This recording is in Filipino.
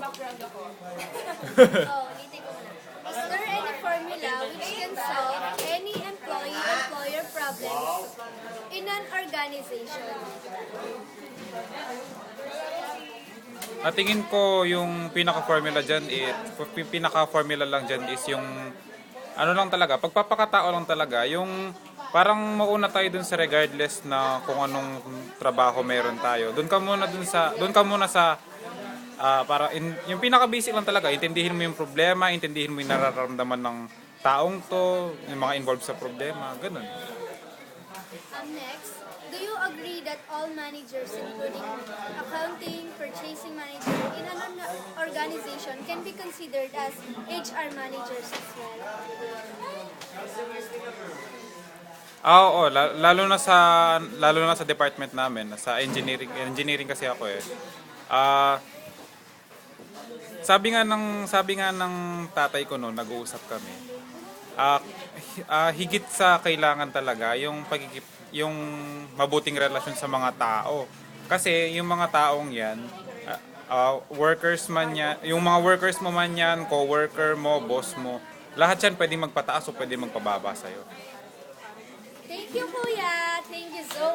Ulitin ko muna. Is there any formula which can solve any employee-employer problems in an organization? At tingin ko yung pinaka-formula dyan, pinaka-formula lang dyan is yung ano lang talaga, pagpapakatao lang talaga, yung parang mauna tayo dun sa regardless na kung anong trabaho meron tayo. Doon ka muna sa yung pinaka-basic lang talaga, intindihin mo yung problema, intindihin mo yung nararamdaman ng taong to, yung mga involved sa problema, ganun. Next, do you agree that all managers, including accounting, purchasing manager, in an organization can be considered as HR managers as well? Oo, lalo na sa department namin, sa engineering kasi ako eh. Ah, sabi nga ng tatay ko noon, nag-uusap kami. Higit sa kailangan talaga yung mabuting relasyon sa mga tao. Kasi yung mga taong 'yan, workers man yan, yung mga workers mo man yan, co-worker mo, boss mo, lahat yan pwedeng magpataas o pwedeng magpababa sa'yo. Thank you, Kuya. Thank you so